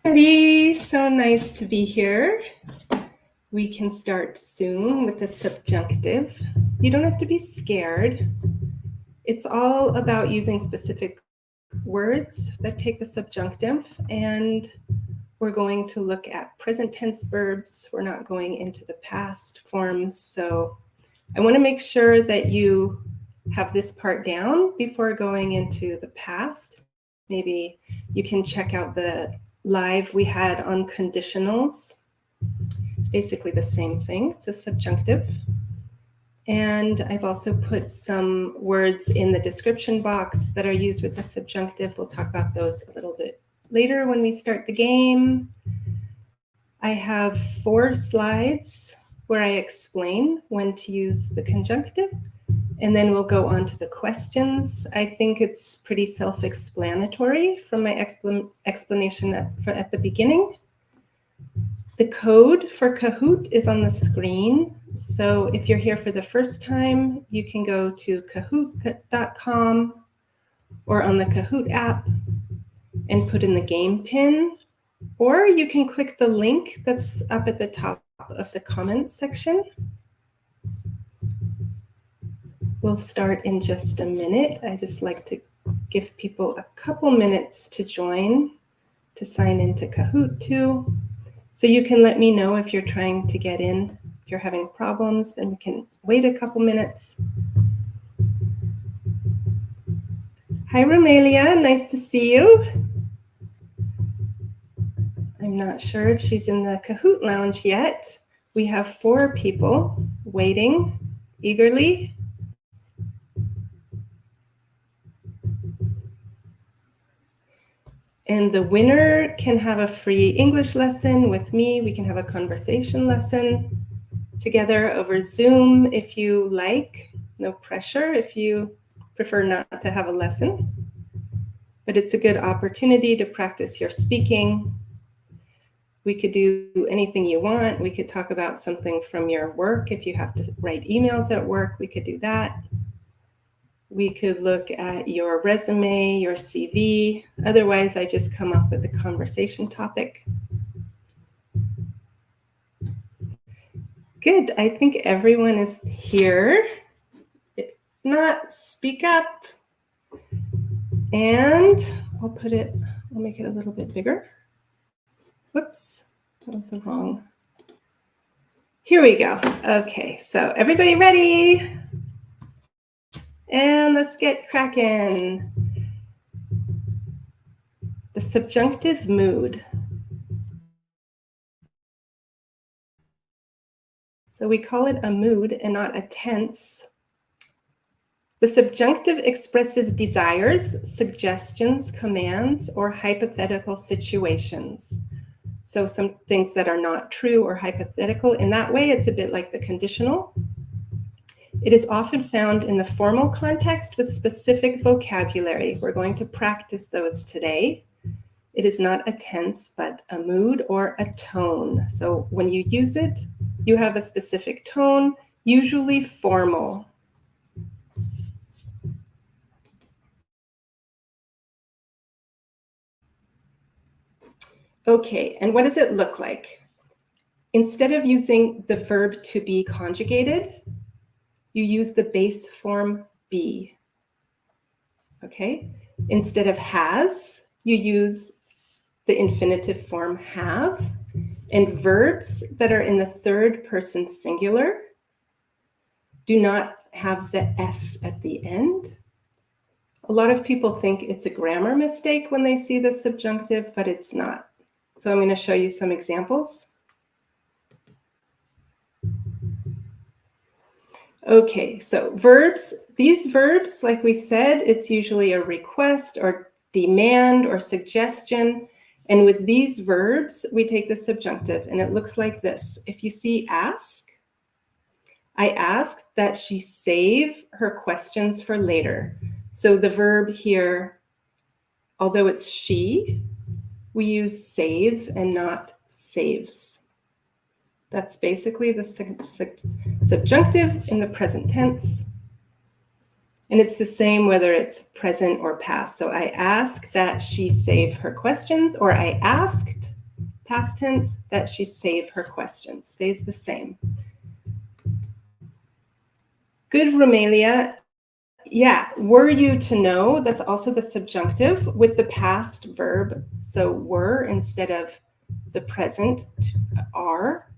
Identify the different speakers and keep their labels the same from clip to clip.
Speaker 1: Everybody, so nice to be here. We can start soon with the subjunctive. You don't have to be scared. It's all about using specific words that take the subjunctive, and we're going to look at present tense verbs. We're not going into the past forms, so I want to make sure that you have this part down before going into the past. Maybe you can check out the live we had on conditionals. It's basically the same thing. It's a subjunctive. And I've also put some words in the description box that are used with the subjunctive. We'll talk about those a little bit later when we start the game. I have 4 slides where I explain when to use the conjunctive, and then we'll go on to the questions. I think it's pretty self-explanatory from my explanation at the beginning. The code for Kahoot is on the screen. So if you're here for the first time, you can go to kahoot.com or on the Kahoot app and put in the game pin, or you can click the link that's up at the top of the comments section. We'll start in just a minute. I just like to give people a couple minutes to join, to sign into Kahoot too. So you can let me know if you're trying to get in. If you're having problems, then we can wait a couple minutes. Hi, Romelia, nice to see you. I'm not sure if she's in the Kahoot lounge yet. We have 4 people waiting eagerly. And the winner can have a free English lesson with me. We can have a conversation lesson together over Zoom if you like. No pressure if you prefer not to have a lesson. But it's a good opportunity to practice your speaking. We could do anything you want. We could talk about something from your work. If you have to write emails at work, we could do that. We could look at your resume, your CV. Otherwise, I just come up with a conversation topic. Good, I think everyone is here. If not, speak up. And I'll make it a little bit bigger. Whoops, that was wrong. Here we go. Okay, so everybody ready? And let's get cracking. The subjunctive mood. So we call it a mood and not a tense. The subjunctive expresses desires, suggestions, commands, or hypothetical situations. So some things that are not true or hypothetical. In that way, it's a bit like the conditional. It is often found in the formal context with specific vocabulary. We're going to practice those today. It is not a tense, but a mood or a tone. So when you use it, you have a specific tone, usually formal. Okay, and what does it look like? Instead of using the verb to be conjugated, you use the base form be. Okay, instead of has, you use the infinitive form have, and verbs that are in the third person singular do not have the S at the end. A lot of people think it's a grammar mistake when they see the subjunctive, but it's not. So I'm going to show you some examples. Okay, so verbs, these verbs, like we said, it's usually a request or demand or suggestion. And with these verbs, we take the subjunctive, and it looks like this. If you see ask, I asked that she save her questions for later. So the verb here, although it's she, we use save and not saves. That's basically the subjunctive in the present tense. And it's the same whether it's present or past. So I asked that she save her questions, or I asked past tense, that she save her questions, stays the same. Good, Romelia. Yeah, were you to know, that's also the subjunctive with the past verb. So were instead of the present are.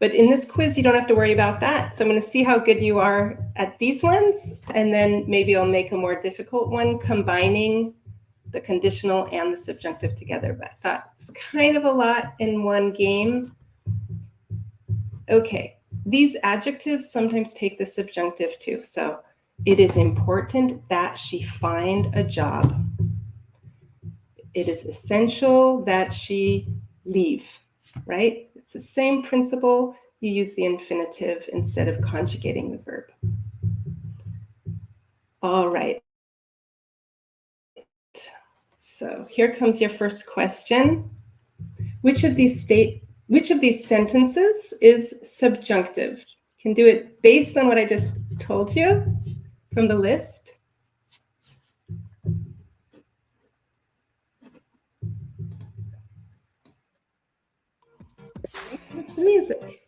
Speaker 1: But in this quiz, you don't have to worry about that. So I'm going to see how good you are at these ones, and then maybe I'll make a more difficult one combining the conditional and the subjunctive together. But I thought it was kind of a lot in one game. Okay, these adjectives sometimes take the subjunctive too. So it is important that she find a job. It is essential that she leave, right? It's the same principle. You use the infinitive instead of conjugating the verb. All right. So here comes your first question. Which of these sentences is subjunctive? You can do it based on what I just told you from the list. What's the music?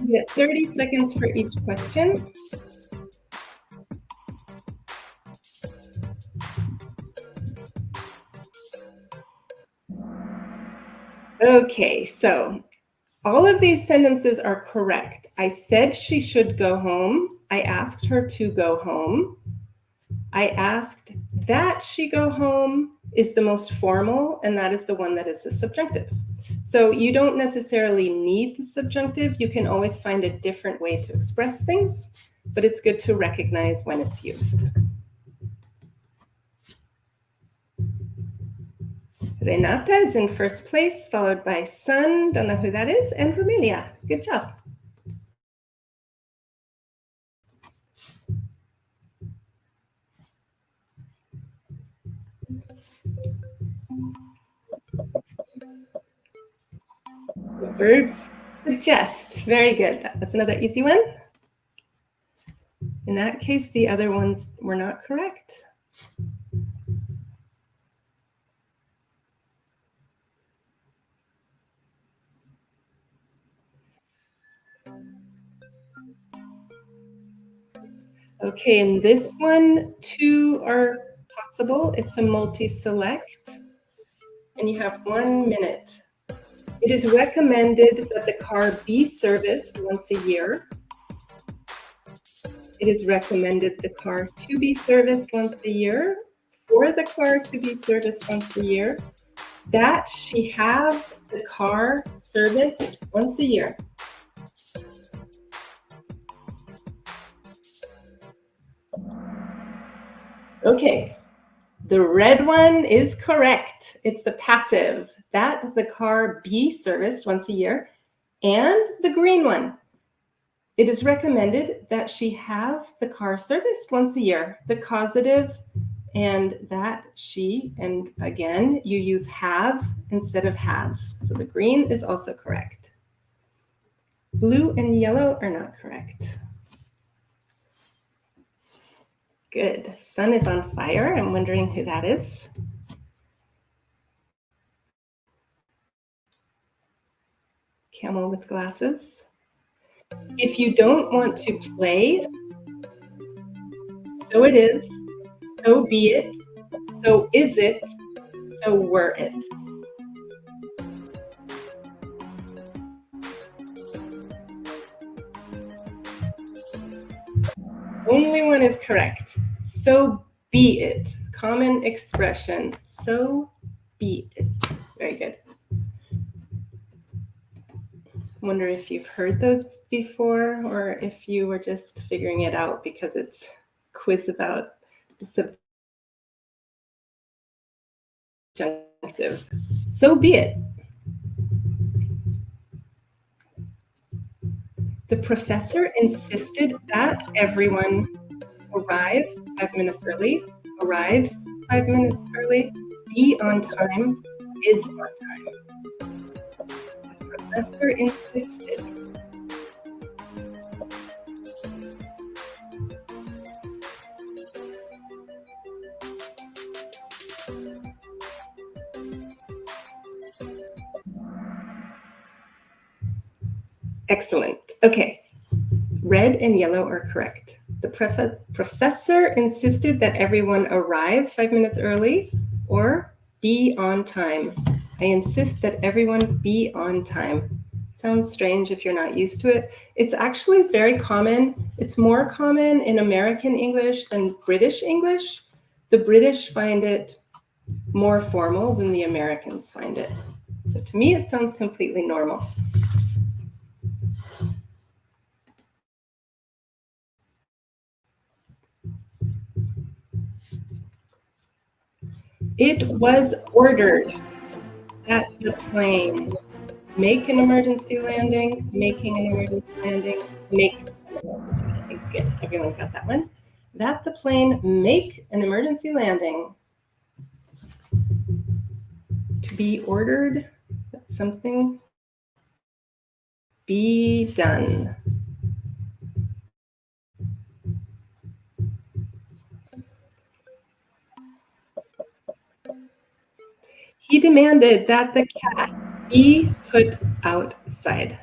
Speaker 1: You get 30 seconds for each question. Okay, so all of these sentences are correct. I said she should go home. I asked her to go home. I asked that she go home is the most formal, and that is the one that is the subjunctive. So you don't necessarily need the subjunctive. You can always find a different way to express things, but it's good to recognize when it's used. Renata is in first place, followed by Sun, don't know who that is, and Romelia. Good job. The verbs suggest. Very good. That's another easy one. In that case, the other ones were not correct. Okay, in this one, two are possible. It's a multi-select, and you have 1 minute. It is recommended that the car be serviced once a year. It is recommended the car to be serviced once a year, for the car to be serviced once a year, that she have the car serviced once a year. Okay, the red one is correct. It's the passive, that the car be serviced once a year, and the green one. It is recommended that she have the car serviced once a year. The causative and that she, and again, you use have instead of has. So the green is also correct. Blue and yellow are not correct. Good. Sun is on fire. I'm wondering who that is. Camel with glasses. If you don't want to play, so it is, so be it, so is it, so were it. Only one is correct. So be it. Common expression. So be it. Very good. Wonder if you've heard those before or if you were just figuring it out because it's a quiz about the subjunctive. So be it. The professor insisted that everyone arrive 5 minutes early, arrives 5 minutes early, be on time, is on time. The professor insisted. Excellent. Okay. Red and yellow are correct. The professor insisted that everyone arrive 5 minutes early or be on time. I insist that everyone be on time. Sounds strange if you're not used to it. It's actually very common. It's more common in American English than British English. The British find it more formal than the Americans find it. So to me, it sounds completely normal. It was ordered that the plane make an emergency landing, making an emergency landing, makes an emergency landing. Good, everyone got that one. That the plane make an emergency landing. To be ordered, that's something be done. He demanded that the cat be put outside.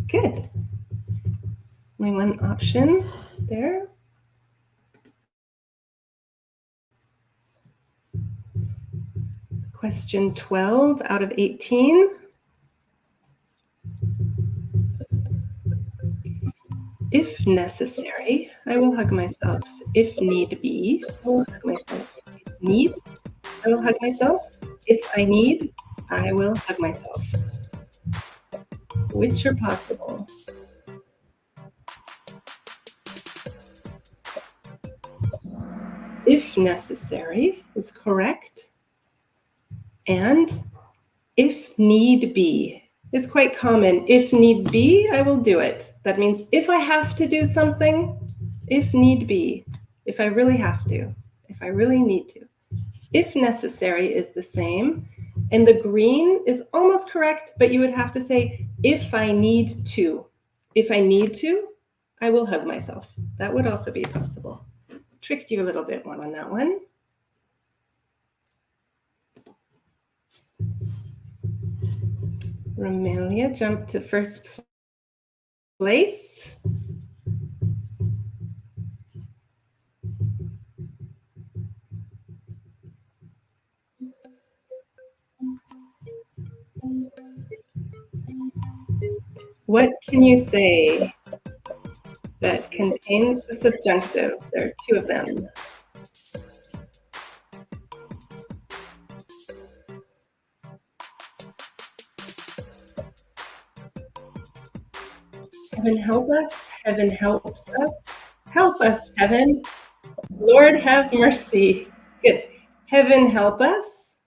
Speaker 1: Good. Only one option there. Question 12 out of 18. If necessary, I will hug myself. If need be, I will hug myself. If need, I will hug myself. If I need, I will hug myself. Which are possible? If necessary is correct. And if need be is quite common. If need be, I will do it. That means if I have to do something, if need be, if I really have to, if I really need to. If necessary is the same. And the green is almost correct, but you would have to say, if I need to. If I need to, I will hug myself. That would also be possible. Tricked you a little bit more on that one. Romelia jumped to first place. What can you say that contains the subjunctive? There are two of them. Heaven help us, heaven helps us. Help us, heaven. Lord have mercy. Good. Heaven help us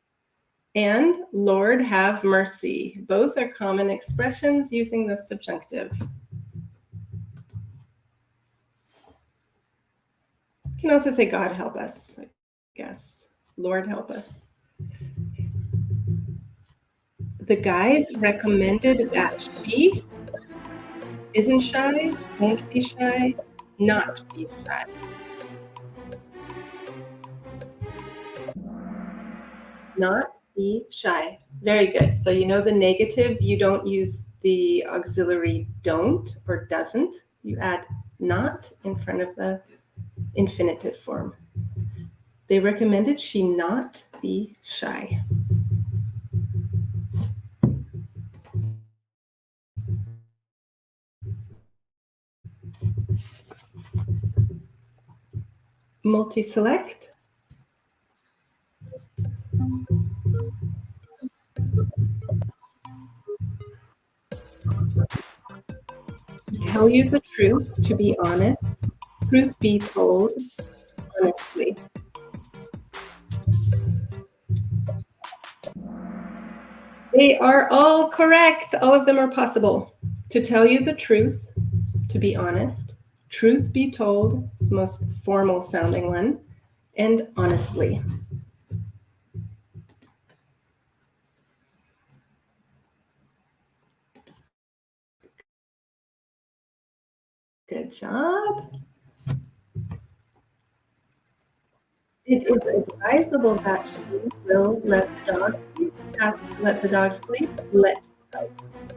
Speaker 1: and Lord have mercy. Both are common expressions using the subjunctive. You can also say God help us, I guess. Lord help us. The guys recommended that she isn't shy, won't be shy, not be shy. Not be shy. Very good. So you know the negative, you don't use the auxiliary don't or doesn't. You add not in front of the infinitive form. They recommended she not be shy. Multi-select. To tell you the truth, to be honest, truth be told, honestly. They are all correct. All of them are possible. To tell you the truth, to be honest, truth be told, it's the most formal sounding one, and honestly. Good job. It is advisable that she will let the dog sleep. Past let the dog sleep, let the dog sleep.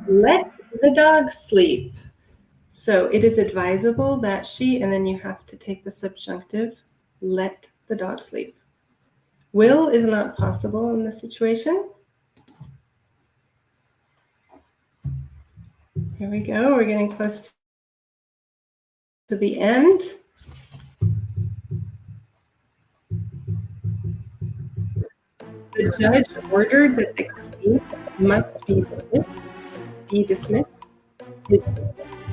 Speaker 1: let the dog sleep. So it is advisable that she, and then you have to take the subjunctive, let the dog sleep. Will is not possible in this situation. Here we go. We're getting close to the end. The judge ordered that the case must be dismissed. Be dismissed. Is dismissed.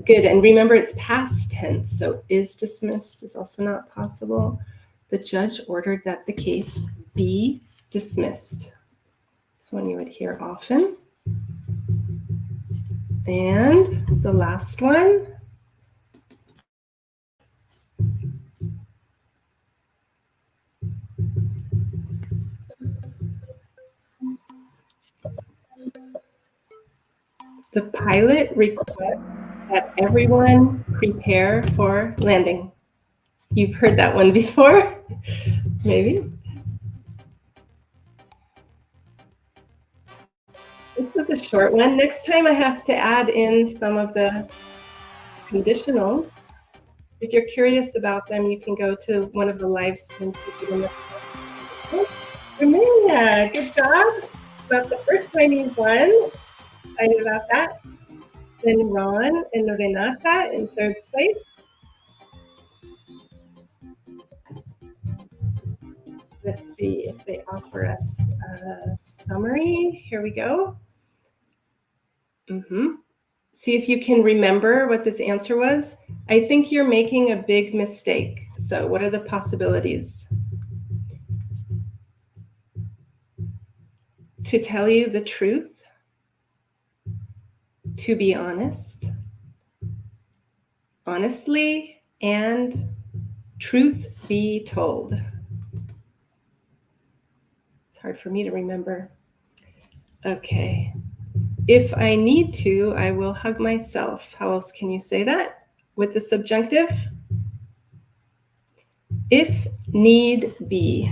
Speaker 1: Good. And remember, it's past tense. So is dismissed is also not possible. The judge ordered that the case be dismissed. This one you would hear often. And the last one. The pilot requests that everyone prepare for landing. You've heard that one before, maybe. This was a short one. Next time I have to add in some of the conditionals. If you're curious about them, you can go to one of the live streams. Amelia, good job. About the first time you won. Excited about that. Then Ron and Renata in third place. Let's see if they offer us a summary. Here we go. See if you can remember what this answer was. I think you're making a big mistake. So what are the possibilities? To tell you the truth, to be honest, honestly, and truth be told. It's hard for me to remember. Okay. If I need to, I will hug myself. How else can you say that with the subjunctive? If need be,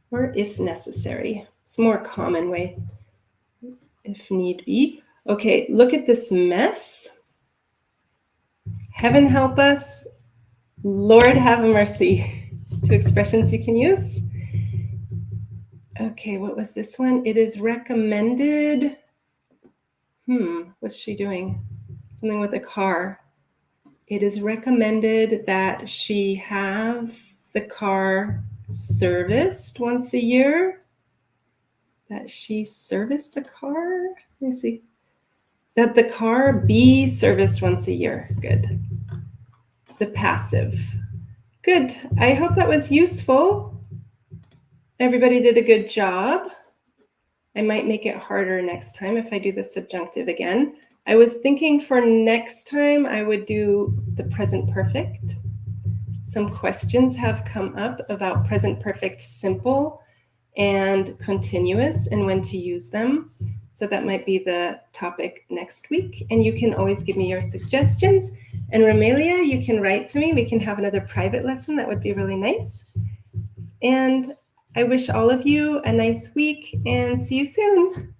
Speaker 1: or if necessary. It's a more common way. If need be. Okay, look at this mess. Heaven help us. Lord have mercy. Two expressions you can use. Okay, what was this one? It is recommended. What's she doing? Something with a car. It is recommended that she have the car serviced once a year. That she service the car? Let me see. That the car be serviced once a year. Good. The passive. Good. I hope that was useful. Everybody did a good job. I might make it harder next time if I do the subjunctive again. I was thinking for next time I would do the present perfect. Some questions have come up about present perfect simple and continuous and when to use them. So that might be the topic next week. And you can always give me your suggestions. And Romelia, you can write to me. We can have another private lesson. That would be really nice. And I wish all of you a nice week and see you soon.